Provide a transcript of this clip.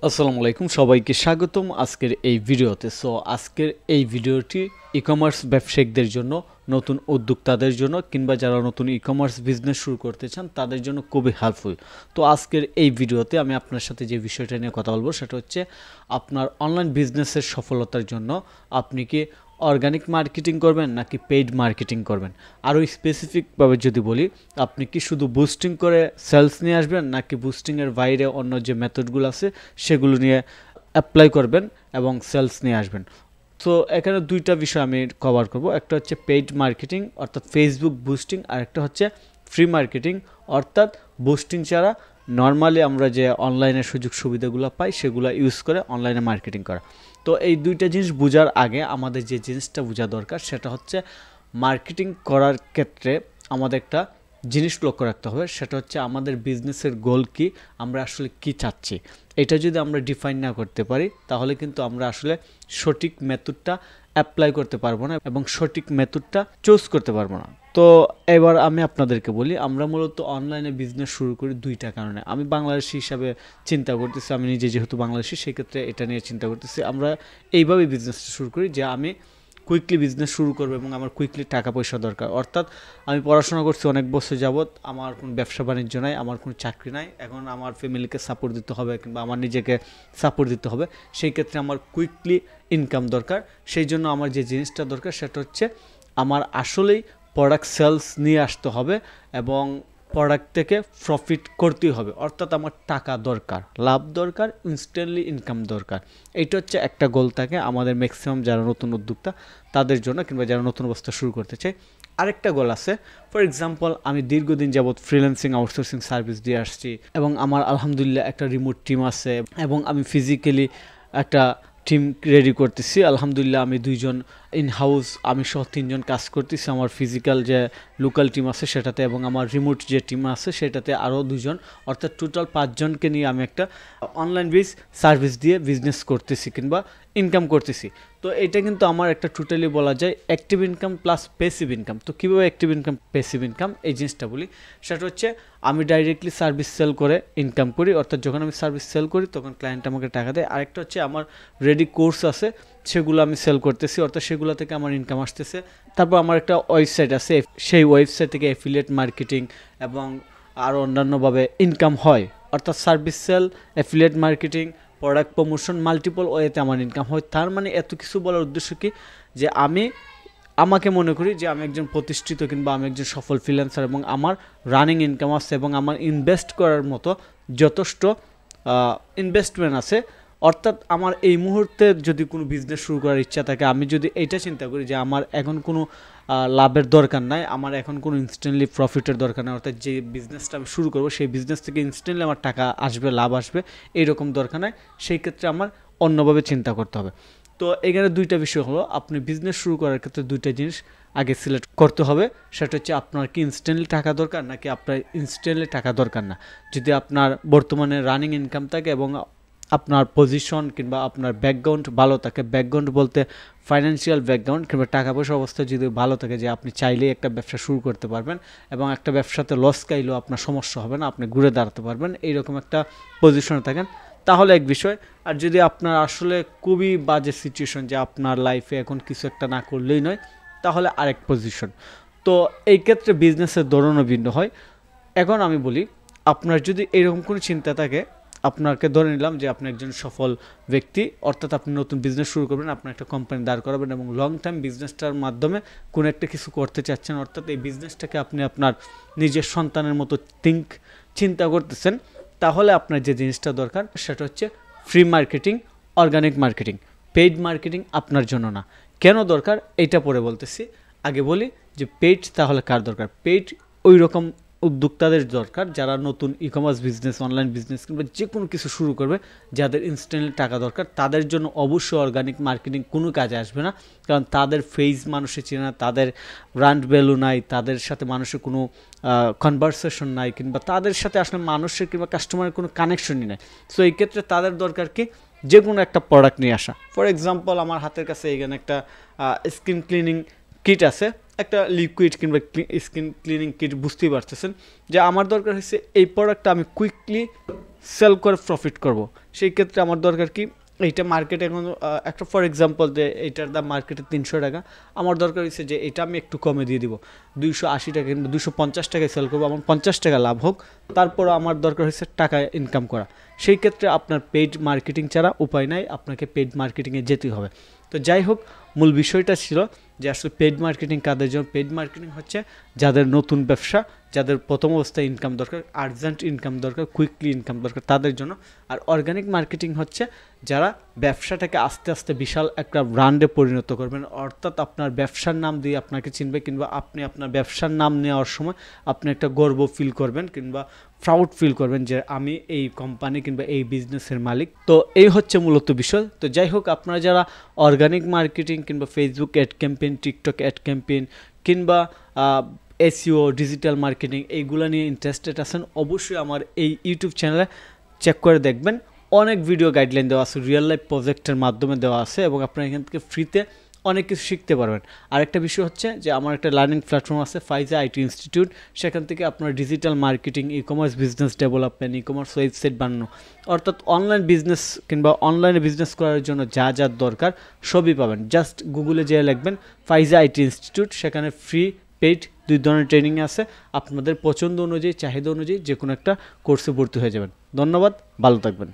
আসসালামু আলাইকুম সবাইকে স্বাগতম আজকের এই ভিডিওতে। আজকের এই ভিডিওটি ই-কমার্স ব্যবসায়িকদের জন্য, নতুন উদ্যোক্তাদের জন্য কিংবা যারা নতুন ই-কমার্স বিজনেস শুরু করতে চান তাদের জন্য খুবই হেল্পফুল। তো আজকের এই ভিডিওতে আমি আপনার সাথে যে বিষয়টা নিয়ে কথা বলবো সেটা হচ্ছে আপনার অনলাইন বিজনেসের সফলতার জন্য আপনি কি অর্গানিক মার্কেটিং করবেন নাকি পেইড মার্কেটিং করবেন। আরও স্পেসিফিকভাবে যদি বলি, আপনি কি শুধু বুস্টিং করে সেলস নিয়ে আসবেন নাকি বুস্টিংয়ের বাইরে অন্য যে মেথডগুলো আছে সেগুলো নিয়ে অ্যাপ্লাই করবেন এবং সেলস নিয়ে আসবেন। তো এখানে দুইটা বিষয় আমি কভার করব। একটা হচ্ছে পেইড মার্কেটিং অর্থাৎ ফেসবুক বুস্টিং, আর একটা হচ্ছে ফ্রি মার্কেটিং অর্থাৎ বুস্টিং ছাড়া নর্মালি আমরা যে অনলাইনে সুযোগ সুবিধাগুলো পাই সেগুলো ইউজ করে অনলাইনে মার্কেটিং করা। তো এই দুইটা জিনিস বোঝার আগে আমাদের যে জিনিসটা বোঝা দরকার সেটা হচ্ছে মার্কেটিং করার ক্ষেত্রে আমাদের একটা জিনিস লক্ষ্য রাখতে হবে, সেটা হচ্ছে আমাদের বিজনেসের গোল কি, আমরা আসলে কি চাচ্ছি। এটা যদি আমরা ডিফাইন না করতে পারি তাহলে কিন্তু আমরা আসলে সঠিক মেথডটা অ্যাপ্লাই করতে পারবো না এবং সঠিক মেথডটা চুজ করতে পারবো না। তো এবার আমি আপনাদেরকে বলি, আমরা মূলত অনলাইনে বিজনেস শুরু করি দুইটা কারণে। আমি বাংলাদেশি হিসাবে চিন্তা করতেছি, আমি নিজে যেহেতু বাংলাদেশি সেক্ষেত্রে এটা নিয়ে চিন্তা করতেছি। আমরা এইভাবেই বিজনেসটা শুরু করি যে আমি কুইকলি বিজনেস শুরু করবো এবং আমার কুইকলি টাকা পয়সা দরকার। অর্থাৎ আমি পড়াশোনা করছি অনেক বছর যাবৎ, আমার কোনো ব্যবসা বাণিজ্য নাই, আমার কোনো চাকরি নাই, এখন আমার ফ্যামিলিকে সাপোর্ট দিতে হবে কিংবা আমার নিজেকে সাপোর্ট দিতে হবে। সেই ক্ষেত্রে আমার কুইকলি ইনকাম দরকার। সেই জন্য আমার যে জিনিসটা দরকার সেটা হচ্ছে আমার আসলেই প্রোডাক্ট সেলস নিয়ে আসতে হবে এবং প্রোডাক্ট থেকে প্রফিট করতেই হবে। অর্থাৎ আমার টাকা দরকার, লাভ দরকার, ইনস্ট্যান্টলি ইনকাম দরকার। এইটা হচ্ছে একটা গোল থাকে আমাদের ম্যাক্সিমাম যারা নতুন উদ্যোক্তা তাদের জন্য কিংবা যারা নতুন অবস্থা শুরু করতে চায়। আরেকটা গোল আছে, ফর এক্সাম্পল আমি দীর্ঘদিন যাবৎ ফ্রিল্যান্সিং আউটসোর্সিং সার্ভিস দিয়ে আসছি এবং আমার আলহামদুলিল্লাহ একটা রিমোট টিম আছে এবং আমি ফিজিক্যালি একটা টিম রেডি করতেছি। আলহামদুলিল্লাহ আমি দুইজন ইন হাউস, আমি সহ 3 জন কাজ করতেছি আমার ফিজিক্যাল যে লোকাল টিম আছে সেটাতে, এবং আমার রিমোট যে টিম আছে সেটাতে আরও 2 জন, অর্থাৎ টোটাল 5 জনকে নিয়ে আমি একটা অনলাইন বেস সার্ভিস দিয়ে বিজনেস করতেছি কিংবা ইনকাম করতেছি। তো এটা কিন্তু আমার একটা টোটালি বলা যায় active income plus passive income. তো কীভাবে অ্যাক্টিভ ইনকাম প্যাসিভ ইনকাম এই জিনিসটা বলি, সেটা হচ্ছে আমি ডাইরেক্টলি সার্ভিস সেল করে ইনকাম করি, অর্থাৎ যখন আমি সার্ভিস সেল করি তখন ক্লায়েন্ট আমাকে টাকা দেয়। আরেকটা হচ্ছে আমার রেডি কোর্স আছে সেগুলো আমি সেল করতেছি, অর্থাৎ সেগুলো থেকে আমার ইনকাম আসতেছে। তারপর আমার একটা ওয়েবসাইট আছে, সেই ওয়েবসাইট থেকে অ্যাফিলিয়েট মার্কেটিং এবং আরও অন্যান্যভাবে ইনকাম হয়। অর্থাৎ service sell, affiliate marketing, product promotion, multiple ওয়েতে আমার ইনকাম হয়। তার মানে এত কিছু বলার উদ্দেশ্য কি, যে আমাকে মনে করি যে আমি একজন প্রতিষ্ঠিত কিংবা আমি একজন সফল ফ্রিল্যান্সার এবং আমার রানিং ইনকাম আছে এবং আমার ইনভেস্ট করার মতো যথেষ্ট ইনভেস্টমেন্ট আছে। অর্থাৎ আমার এই মুহূর্তে যদি কোনো বিজনেস শুরু করার ইচ্ছা থাকে, আমি যদি এইটা চিন্তা করি যে আমার এখন কোনো লাভের দরকার নাই, আমার এখন কোনো ইনস্ট্যান্টলি প্রফিটের দরকার নাই, অর্থাৎ যে বিজনেসটা আমি শুরু করবো সেই বিজনেস থেকে ইনস্ট্যান্টলি আমার টাকা আসবে, লাভ আসবে, এইরকম দরকার নাই। সেই ক্ষেত্রে আমার অন্যভাবে চিন্তা করতে হবে। তো এখানে দুইটা বিষয় হলো, আপনি বিজনেস শুরু করার ক্ষেত্রে দুইটা জিনিস আগে সিলেক্ট করতে হবে, সেটা হচ্ছে আপনার কি ইনস্ট্যান্টলি টাকা দরকার নাকি আপনার ইনস্ট্যান্টলি টাকা দরকার না। যদি আপনার বর্তমানে রানিং ইনকাম থাকে এবং আপনার পজিশন কিংবা আপনার ব্যাকগ্রাউন্ড ভালো থাকে, ব্যাকগ্রাউন্ড বলতে ফাইন্যান্সিয়াল ব্যাকগ্রাউন্ড কিংবা টাকা পয়সা অবস্থা যদি ভালো থাকে, যে আপনি চাইলেই একটা ব্যবসা শুরু করতে পারবেন এবং একটা ব্যবসাতে লস খাইলেও আপনার সমস্যা হবে না, আপনি ঘুরে দাঁড়াতে পারবেন, এইরকম একটা পজিশনে থাকেন, তাহলে এক বিষয়। আর যদি আপনার আসলে খুবই বাজে সিচুয়েশন, যে আপনার লাইফে এখন কিছু একটা না করলেই নয়, তাহলে আরেক পজিশন। তো এই ক্ষেত্রে বিজনেসের ধরনও ভিন্ন হয়। এখন আমি বলি, আপনার যদি এরকম কোনো চিন্তা থাকে, আপনাকে ধরে নিলাম যে আপনি একজন সফল ব্যক্তি, অর্থাৎ আপনি নতুন বিজনেস শুরু করবেন, আপনার একটা কোম্পানি দাঁড় করাবেন এবং লং টাইম বিজনেসটার মাধ্যমে কোনো একটা কিছু করতে চাচ্ছেন, অর্থাৎ এই বিজনেসটাকে আপনি আপনার নিজের সন্তানের মতো চিন্তা করতেছেন, তাহলে আপনার যে জিনিসটা দরকার সেটা হচ্ছে free marketing, organic marketing. Paid marketing আপনার জন্য না। কেন দরকার এটা পরে বলতেছি, আগে বলি যে পেইড তাহলে কার দরকার। পেইড ওই রকম উদ্যোক্তাদের দরকার যারা নতুন ই-কমার্স বিজনেস, অনলাইন বিজনেস কিংবা যে কোনো কিছু শুরু করবে, যাদের ইনস্ট্যান্টলি টাকা দরকার, তাদের জন্য অবশ্যই অর্গানিক মার্কেটিং কোনো কাজে আসবে না। কারণ তাদের ফেস মানুষে চেনে না, তাদের ব্র্যান্ড ভ্যালু নাই, তাদের সাথে মানুষের কোনো কনভারসেশন নাই, কিংবা তাদের সাথে আসলে মানুষের কিংবা কাস্টমারের কোনো কানেকশনই নাই। সো এই ক্ষেত্রে তাদের দরকার কি, যে কোনো একটা প্রোডাক্ট নিয়ে আসা। ফর এক্সাম্পল আমার হাতের কাছে এখানে একটা স্কিন ক্লিনিং কিট আছে, একটা লিকুইড কিংবা স্কিন ক্লিনিং কিট, বুঝতেই পারতেছেন যে আমার দরকার হচ্ছে এই প্রোডাক্টটা আমি কুইকলি সেল করে প্রফিট করব। সেই ক্ষেত্রে আমার দরকার কি, এইটা মার্কেটে এখন একটা ফর এক্সাম্পল যে এইটার দাম মার্কেটে 300 টাকা, আমার দরকার হচ্ছে যে এটা আমি একটু কমে দিয়ে দিব, 280 টাকা কিংবা 250 টাকায় সেল করবো, আমার 50 টাকা লাভ হোক, তারপরও আমার দরকার হচ্ছে টাকা ইনকাম করা। সেই ক্ষেত্রে আপনার পেইড মার্কেটিং ছাড়া উপায় নাই, আপনাকে পেইড মার্কেটিংয়ে যেতেই হবে। তো যাই হোক, মূল বিষয়টা ছিল যে আসলে পেইড মার্কেটিং কাদের জন্য। পেইড মার্কেটিং হচ্ছে যাদের নতুন ব্যবসা, যাদের প্রথম অবস্থায় ইনকাম দরকার, আর্জেন্ট ইনকাম দরকার, কুইকলি ইনকাম দরকার, তাদের জন্য। আর অর্গানিক মার্কেটিং হচ্ছে যারা ব্যবসাটাকে আস্তে আস্তে বিশাল একটা ব্র্যান্ডে পরিণত করবেন, অর্থাৎ আপনার ব্যবসার নাম দিয়ে আপনাকে চিনবে, কিংবা আপনি আপনার ব্যবসার নাম নেওয়ার সময় আপনি একটা গর্ব ফিল করবেন কিংবা প্রাউড ফিল করবেন যে আমি এই কোম্পানি কিংবা এই বিজনেসের মালিক। তো এই হচ্ছে মূলত বিষয়। তো যাই হোক, আপনারা যারা অর্গানিক মার্কেটিং কিংবা Facebook ad campaign, TikTok ad campaign কিংবা এসইও, ডিজিটাল মার্কেটিং এইগুলো নিয়ে ইন্টারেস্টেড আছেন, অবশ্যই আমার এই ইউটিউব চ্যানেলে চেক করে দেখবেন। অনেক ভিডিও গাইডলাইন দেওয়া আছে, রিয়েল লাইফ প্রজেক্টের মাধ্যমে দেওয়া আছে, এবং আপনারা এখান থেকে ফ্রিতে অনেক কিছু শিখতে পারবেন। আরেকটা বিষয় হচ্ছে যে আমার একটা লার্নিং প্ল্যাটফর্ম আছে, ফাইজা আইটি ইনস্টিটিউট। সেখান থেকে আপনার digital marketing, e commerce business development, e commerce website বানানো, অর্থাৎ অনলাইন বিজনেস কিংবা অনলাইনে বিজনেস করার জন্য যা যা দরকার সবই পাবেন। জাস্ট গুগলে যেয়ে লিখবেন ফাইজা আইটি ইনস্টিটিউট, সেখানে ফ্রি পেইড 2 ধরনের ট্রেনিং আছে। আপনাদের পছন্দ অনুযায়ী, চাহিদা অনুযায়ী যে কোনো একটা কোর্সে ভর্তি হয়ে যাবেন। ধন্যবাদ, ভালো থাকবেন।